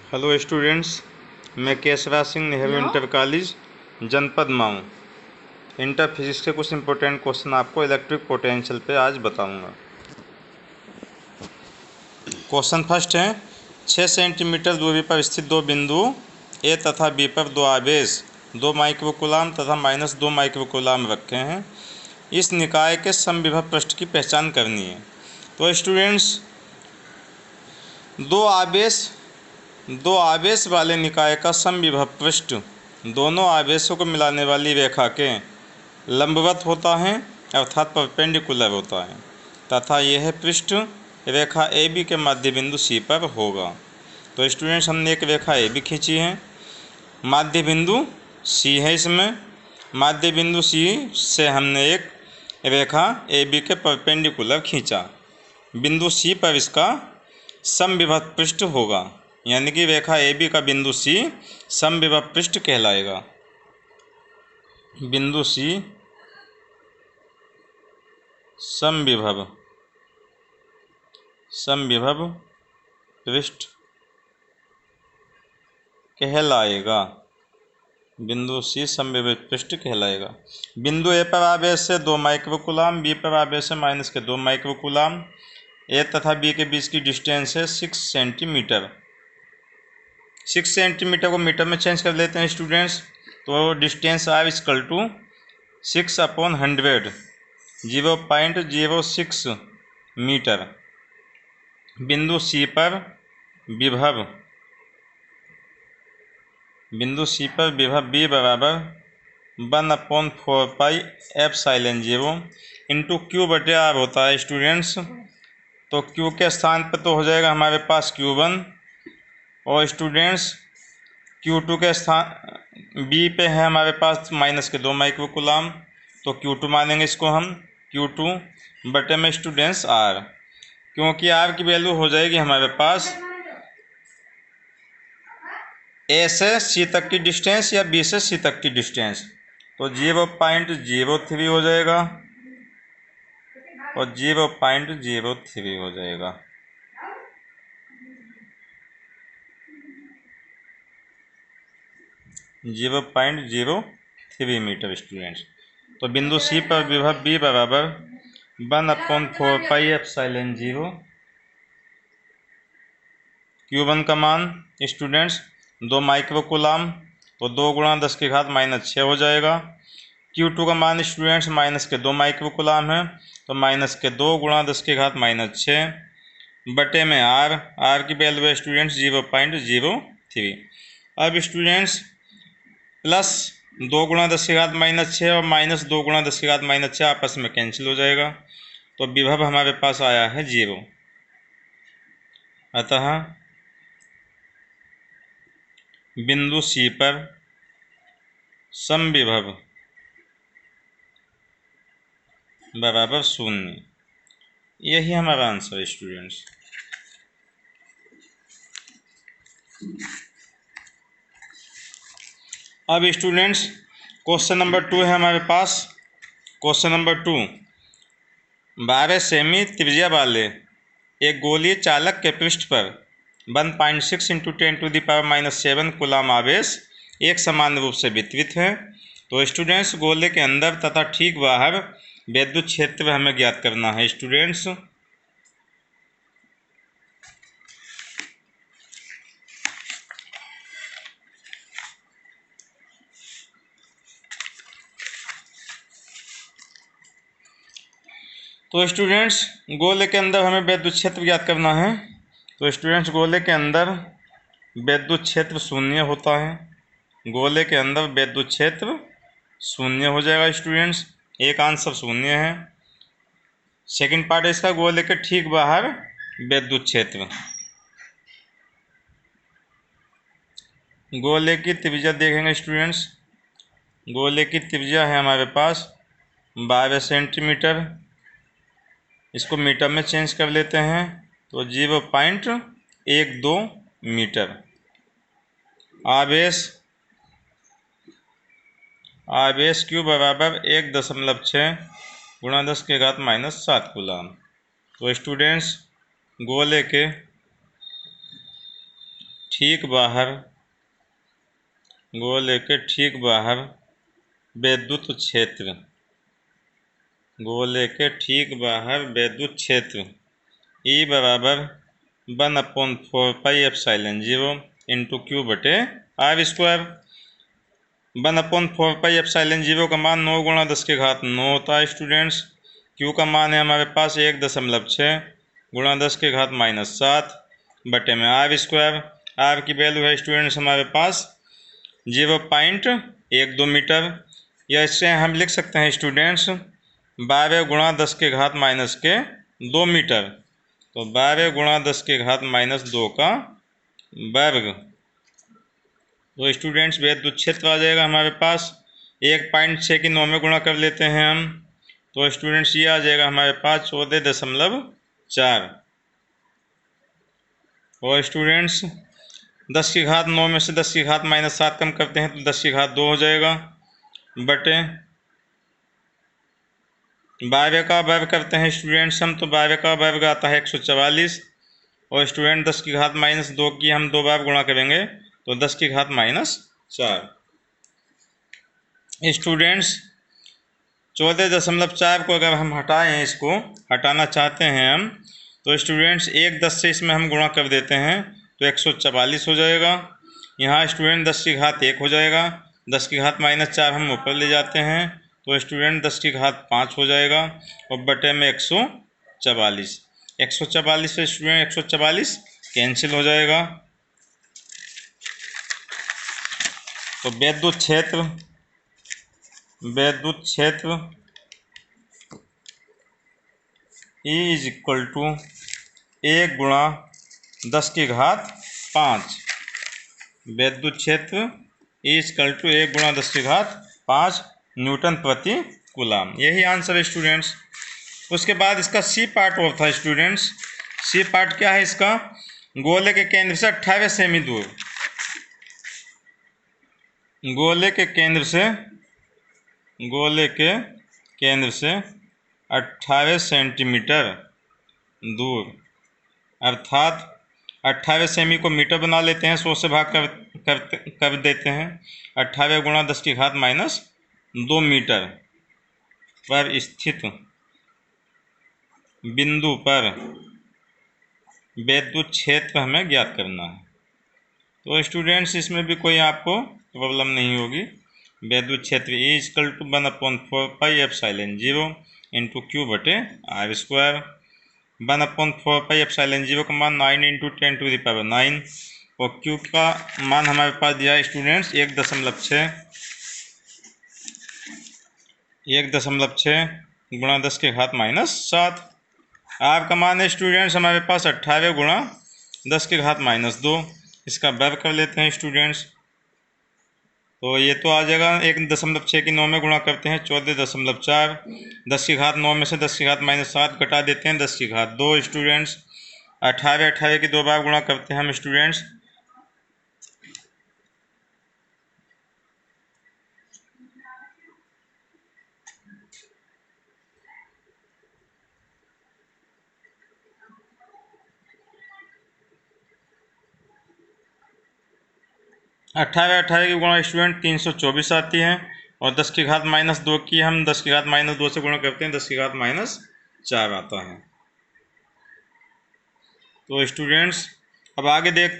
Hello students, मैं Keshavraj Singh, Nehru inter college, जनपद माऊ। इंटर फिजिक्स के कुछ इंपॉर्टेंट क्वेश्चन आपको इलेक्ट्रिक पोटेंशियल पे आज बताऊंगा। क्वेश्चन फर्स्ट है, 6 सेंटीमीटर दूरी पर स्थित दो बिंदु ए तथा बी पर दो आवेश 2 माइक्रोकूलाम तथा -2 माइक्रोकूलाम रखे हैं। इस निकाय के समविभव पृष्ठ की पहचान करनी है। तो स्टूडेंट्स, दो आवेश वाले निकाय का समविभव पृष्ठ दोनों आवेशों को मिलाने वाली रेखा के लंबवत होता है, अर्थात परपेंडिकुलर होता है, तथा यह पृष्ठ रेखा ए बी के माध्य बिंदु सी पर होगा। तो स्टूडेंट्स, हमने एक रेखा ए बी खींची है, माध्य बिंदु सी है। इसमें माध्य बिंदु सी से हमने एक रेखा ए बी के परपेंडिकुलर खींचा। बिंदु सी पर इसका समविभव पृष्ठ होगा, यानी कि रेखा ए बी का बिंदु सी समविभव पृष्ठ कहलाएगा। बिंदु सी समविभव पृष्ठ कहलाएगा। बिंदु सी समविभव पृष्ठ कहलाएगा। बिंदु ए पर आवेश से 2 माइक्रोकूलाम, बी पर आवेश से -2 माइक्रोकूलाम। ए तथा बी के बीच की डिस्टेंस है 6 सेंटीमीटर। 6 सेंटीमीटर को मीटर में चेंज कर लेते हैं स्टूडेंट्स। तो distance R equal to 6/100, 0.06 metre. बिंदु सी पर विभव बी बराबर 1/4πε0 इंटू क्यू बटे आर होता है स्टूडेंट्स। तो क्यू के स्थान पर तो हो जाएगा हमारे पास Q1, और स्टूडेंट्स Q2 के स्थान बी पे है हमारे पास -2 माइक्रोकूलाम, तो Q2 मानेंगे इसको हम। Q2 बटे में स्टूडेंट्स R, क्योंकि R की वैल्यू हो जाएगी हमारे पास ए से सी तक की डिस्टेंस या बी से सी तक की डिस्टेंस। तो 0.03 हो जाएगा और 0.03 हो जाएगा। .03 मीटर स्टूडेंट्स। तो बिंदु सी पर विभव बी बराबर 1/4πε0। Q1 का मान स्टूडेंट्स 2 माइक्रोकूलाम, तो 2 × 10⁻⁻6 हो जाएगा। Q2 का मान स्टूडेंट्स -2 माइक्रोकूलाम है, तो -2 × 10⁻⁻6 बटे में R की वैल्यू है स्टूडेंट्स 0.03। अब स्टूडेंट्स प्लस 2 × 10⁻⁻6 और -2 × 10⁻⁻6 आपस में कैंसिल हो जाएगा, तो विभव हमारे पास आया है 0। अतः बिंदु सी पर समविभव बराबर 0। यही हमारा आंसर है स्टूडेंट्स। अब स्टूडेंट्स क्वेश्चन नंबर 2 है हमारे पास। क्वेश्चन नंबर 2, 12 सेमी त्रिज्या वाले एक गोलीय चालक के पृष्ठ पर 1.6 × 10⁻⁻7 कूलाम आवेश एक समान रूप से वितरित है। तो स्टूडेंट्स, गोले के अंदर तथा ठीक बाहर विद्युत क्षेत्र हमें ज्ञात करना है स्टूडेंट्स। तो स्टूडेंट्स, गोले के अंदर हमें विद्युत क्षेत्र ज्ञात करना है। तो स्टूडेंट्स, गोले के अंदर विद्युत क्षेत्र 0 होता है। गोले के अंदर विद्युत क्षेत्र 0 हो जाएगा स्टूडेंट्स। एक आंसर 0 है। सेकंड पार्ट है इसका, गोले के ठीक बाहर विद्युत क्षेत्र। गोले की त्रिज्या देखेंगे स्टूडेंट्स। गोले की त्रिज्या है हमारे पास 12 सेंटीमीटर। इसको मीटर में चेंज कर लेते हैं, तो 0.12 मीटर। आवेश Q बराबर 1.6 × 10⁻⁻7 कूलाम। तो स्टूडेंट्स, गोले के ठीक बाहर, गोले के ठीक बाहर विद्युत क्षेत्र, गोले के ठीक बाहर विद्युत क्षेत्र E बराबर 1/4πε0 इंटू क्यू बटे आर स्क्वायर। 1/4πε0 का मान 9 गुणा 10 के घात 9 होता है स्टूडेंट्स। क्यू का मान है हमारे पास 1.6 गुणा 10 के घात -7 बटे में आर स्क्वायर। आर की वैल्यू है स्टूडेंट्स हमारे पास 0.12 मीटर, या इससे हम लिख सकते हैं स्टूडेंट्स 12 गुणा 10 के घात -2 मीटर। तो 12 गुणा 10 के घात -2 का वर्ग। तो स्टूडेंट्स विद्युत क्षेत्र आ जाएगा हमारे पास 1.6 की 9 में गुणा कर लेते हैं हम, तो स्टूडेंट्स ये आ जाएगा हमारे पास 14.4। और स्टूडेंट्स 10 की घात 9 में से 10 की घात -7 कम करते हैं तो 10 की घात 2 हो जाएगा, बटे 12 का वर्ग करते हैं स्टूडेंट्स हम, तो 12 का वर्ग आता है 144। और स्टूडेंट 10 की घात -2 की हम 2 बार गुणा करेंगे तो 10 की घात -4। स्टूडेंट्स 14.4 को अगर हम हटाएं, इसको हटाना चाहते हैं हम, तो स्टूडेंट्स 1 10 से इसमें हम गुणा कर देते हैं तो 144 हो जाएगा। यहाँ स्टूडेंट 10 की घात 1 हो जाएगा, 10 की घात -4 हम ऊपर ले जाते हैं तो स्टूडेंट 10 की घात 5 हो जाएगा और बटे में 144। 144 से स्टूडेंट 144 कैंसिल हो जाएगा। तो विद्युत क्षेत्र E इज इक्वल टू 1 गुणा 10 की घात 5। विद्युत क्षेत्र E इज इक्वल टू 1 गुणा 10 की घात 5 न्यूटन प्रति कूलम। यही आंसर है स्टूडेंट्स। उसके बाद इसका सी पार्ट और था स्टूडेंट्स। सी पार्ट क्या है इसका? गोले के केंद्र से 28 सेमी दूर, गोले के केंद्र से 28 सेंटीमीटर दूर, अर्थात 28 सेमी को मीटर बना लेते हैं, 100 से भाग कर देते हैं। 28 गुणा 10 की घात -2 मीटर पर स्थित बिंदु पर विद्युत क्षेत्र हमें ज्ञात करना है। तो स्टूडेंट्स इसमें भी कोई आपको प्रॉब्लम नहीं होगी। विद्युत क्षेत्र E equal to 1/4πε0 into q बटे आर स्क्वायर। 1/4πε0 का मान 9 × 10⁹ और क्यू का मान हमारे पास दिया है स्टूडेंट्स 1.6 गुणा 10 के घात -7। आर का मान है स्टूडेंट्स हमारे पास 28 गुणा 10 के घात -2। इसका वर्ग कर लेते हैं स्टूडेंट्स, तो ये तो आ जाएगा 1.6 की 9 में गुणा करते हैं 14.4। 10 की घात 9 में से 10 की घात -7 घटा देते हैं 10 की घात 2 स्टूडेंट्स। 28 की 2 बार गुणा करते हैं हम स्टूडेंट्स, अट्ठारह की गुणा स्टूडेंट 324 आती है और 10 की घात -2 की हम 10 की घात -2 से गुणा करते हैं 10 की घात -4 आता है। तो स्टूडेंट्स अब आगे देखते हैं